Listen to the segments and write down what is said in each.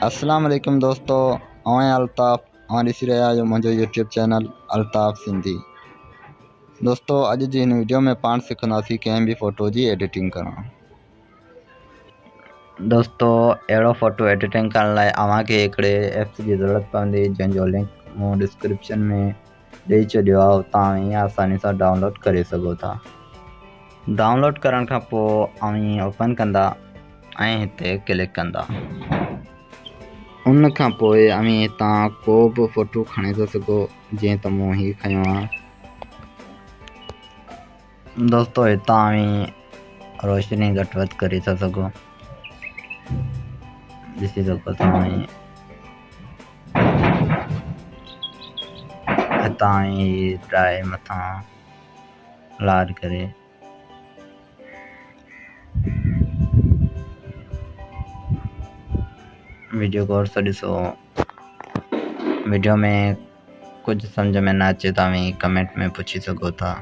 अस्सलाम वालेकुम दोस्तों, आऊं अल्ताफ़ और ॾिसी रहिया आहियो मुंहिंजो यूट्यूब चैनल अल्ताफ़ सिंधी। दोस्तों अॼु जी हिन वीडियो में पाण सिखंदासीं कंहिं बि फ़ोटो जी एडिटिंग करणु। दोस्तों अहिड़ो फ़ोटो एडिटिंग करण लाइ अव्हांखे हिकिड़े ऐप्स जी ज़रूरत पवंदी जंहिंजो लिंक मूं डिस्क्रिप्शन में ॾेई छॾियो आहे। उतां वञी आसानी सां डाउनलोड करे सघो था। डाउनलोड करण खां पोइ अव्हीं ओपन कंदा ऐं हिते क्लिक कंदा। उन खां पोइ अव्हीं हितां को बि फ़ोटो खणे था सघो, जीअं त मूं हीउ खयो आहे। दोस्तों हितां अव्हीं रोशनी घटि वधि करे था सघो, ॾिसी सघो था। हितां ड्राई मथां लार करे वीडियो गौर से ॾिसो। वीडियो में कुछ समझ में न अचे तो अव्हीं कमेंट में पूछी सघो था।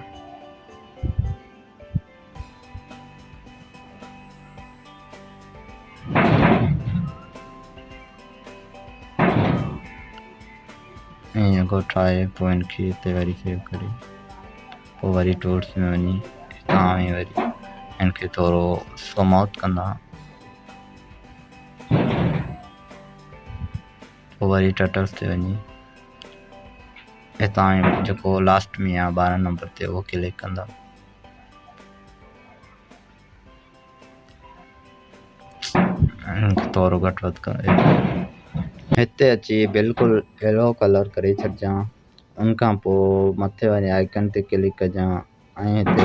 ईअं को ठाहे पोइ इनखे हिते वरी सेव करे पोइ वरी टूल्स में वञी हितां वरी इनखे थोरो स्मूथ कंदा, पोइ वरी टटल्स ते वञी हितां जेको लास्ट में आहे 12 नंबर ते उहो क्लिक कंदा। थोरो घटि वधि करे हिते अची बिल्कुलु अहिड़ो कलर करे छॾिजां। उनखां पोइ मथे वारे आइकन ते क्लिक कजां ऐं हिते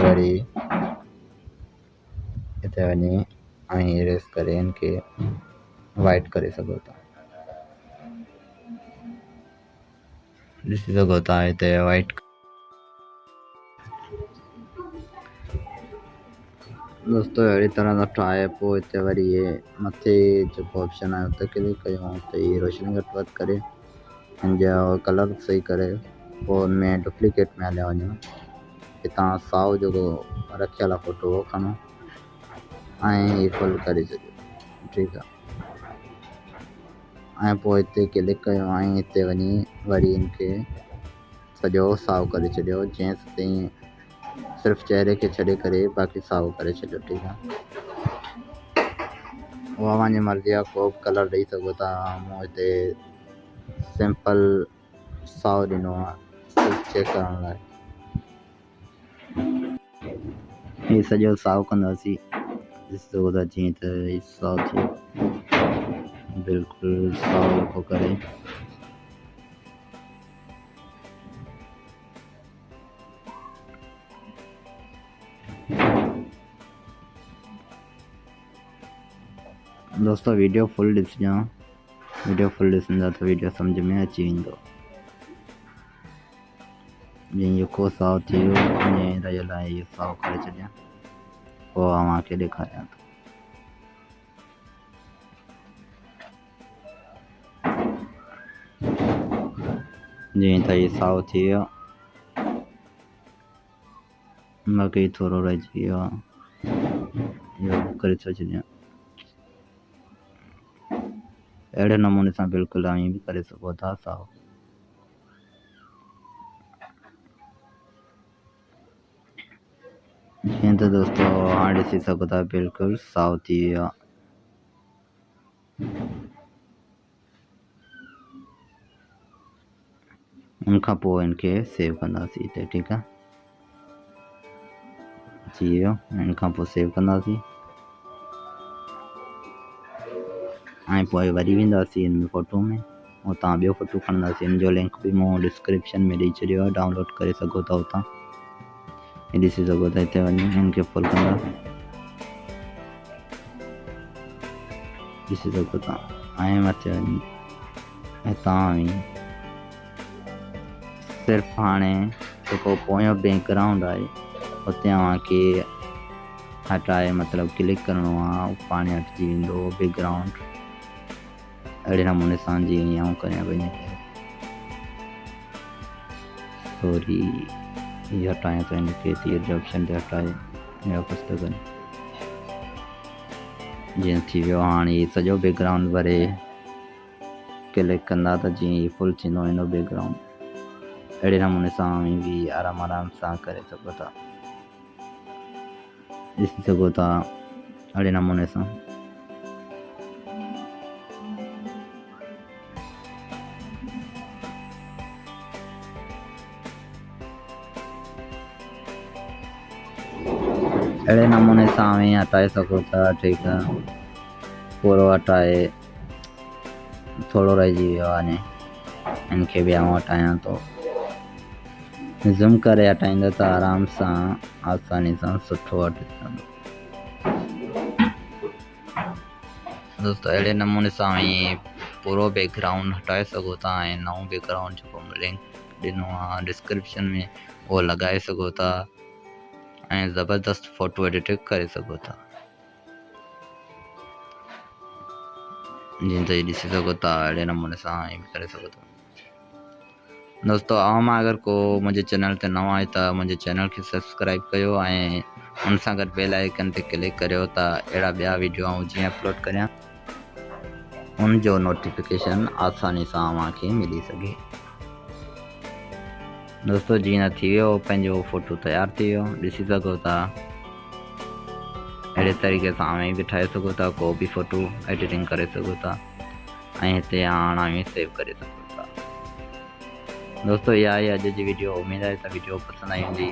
वञी ऐं इरेज़ करे इनखे वाइट करे सघो था। ॾिसी सघो था हिते वाइट। दोस्तों अहिड़ी तरह सां ठाहे पोइ हिते वरी इहे मथे जेको ऑप्शन आहे उते क्लिक कयूं, त इहे रोशनी घटि वधि करे हिनजो कलर सही करे पोइ हुनमें डुप्लीकेट में हलिया वञूं। हितां साओ जेको रखियल आहे फ़ोटो उहो खणो ऐं हीअ फुल करे छॾियो, ठीकु आहे। ऐं पोइ हिते क्लिक कयूं ऐं हिते वञी वरी इनखे सॼो साओ करे छॾियो, जीअं तीअं सिर्फ़ु चेहरे खे छॾे करे बाक़ी साओ करे छॾियो, ठीकु आहे। उहा पंहिंजी मर्ज़ी आहे, को बि कलर ॾेई सघो था। मूं हिते सिंपल साओ ॾिनो आहे सिर्फ़ु चेक करण लाइ। हीउ सॼो साओ कंदासीं, ॾिसी सघो था जीअं त हीउ साओ थियो, बिल्कुलु साओ लखो करे। दोस्तों वीडियो फुल ॾिसजो, वीडियो फुल ॾिसंदा त वीडियो सम्झ में अची वेंदो। जीअं यको साओ थियो ईअं रहियो लाइ इहो साओ करे छॾियां, पोइ अव्हांखे ॾेखारियां थो। जीअं त इहो साओ थी वियो, बाक़ी थोरो रहिजी वियो आहे, इहो करे थो छॾियां। अहिड़े नमूने सां बिल्कुलु अव्हीं बि करे सघो था साओ। जीअं त दोस्तों हाणे ॾिसी सघो था बिल्कुलु साओ थी वियो आहे। उनखां पोइ इनखे सेव कंदासीं हिते, ठीकु आहे। थी वियो, इनखां पोइ सेव कंदासीं ऐं पोइ वरी वेंदासीं हिन में फ़ोटो में, उतां ॿियो फ़ोटो खणंदासीं। हिन जो लिंक बि मूं डिस्क्रिप्शन में ॾेई छॾियो आहे, डाउनलोड करे सघो था उतां। हीअ ॾिसी सघो था, हिते वञी हिनखे फुल कंदा, ॾिसी सघो था। ऐं मथे वञी हितां सिर्फ़ु हाणे जेको पोयों बैकग्राउंड आहे उते अव्हांखे हटाए मतिलबु क्लिक करिणो आहे, पाणे हटिजी वेंदो बैकग्राउंड। अहिड़े नमूने सां जीअं आऊं करियां वञे सॉरी ये हटाएं तो इनके तीर ऑप्शन ते हटाए वापस तो करें जीअं थी वियो। हाणे सॼो बैकग्राउंड भरे क्लिक कंदा त जीअं ई फुल थींदो वेंदो बैकग्राउंड। अहिड़े नमूने सां भी आराम आराम सां करे सघो था, ॾिसी सघो था अहिड़े नमूने सां। अहिड़े नमूने सां भी हटाए सघो था। ठीकु आहे, पूरो हटाए थोरो रहिजी वियो आहे, इनखे भी आउं हटायां थो। ज़ूम करे हटाईंदो त आराम सां आसानी सां सुठो हटजंदो। दोस्तों अहिड़े नमूने सां ही पूरो बैकग्राउंड हटाए सघो था ऐं नओं बैकग्राउंड जेको लिंक ॾिनो आहे डिस्क्रिप्शन में उहो लॻाए सघो था ऐं ज़बरदस्त फ़ोटो एडिटिंग करे सघो था। जीअं त ॾिसी सघो था अहिड़े नमूने सां करे सघो था। दोस्तों मां अगर को मुंहिंजे चैनल ते नओं आहे त मुंहिंजे चैनल खे सब्सक्राइब कयो ऐं उन सां गॾु बेल आइकन ते क्लिक करियो त अहिड़ा ॿिया वीडियो आउं जीअं अपलोड करियां उन जो नोटिफिकेशन आसानी सां अव्हांखे मिली सघे। दोस्तों जीअं थी वियो, पंहिंजो फ़ोटो तयारु थी वियो, ॾिसी सघो था। अहिड़े तरीक़े सां भी ठाहे सघो था, को भी फ़ोटो एडिटिंग करे सघो था ऐं हिते आणा में सेव करे सघो था। दोस्तों इहा आहे अॼु जी वीडियो। उमेद आहे त वीडियो पसंदि आई हूंदी।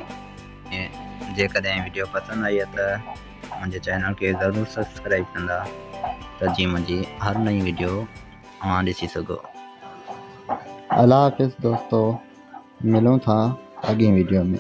जेकॾहिं वीडियो पसंदि आई आहे त मुंहिंजे चैनल खे ज़रूरु सब्सक्राइब कंदा त जीअं मुंहिंजी हर नई वीडियो तव्हां ॾिसी सघो। अल्लाह हाफ़िज़ दोस्तों, मिलूं था अॻे वीडियो में।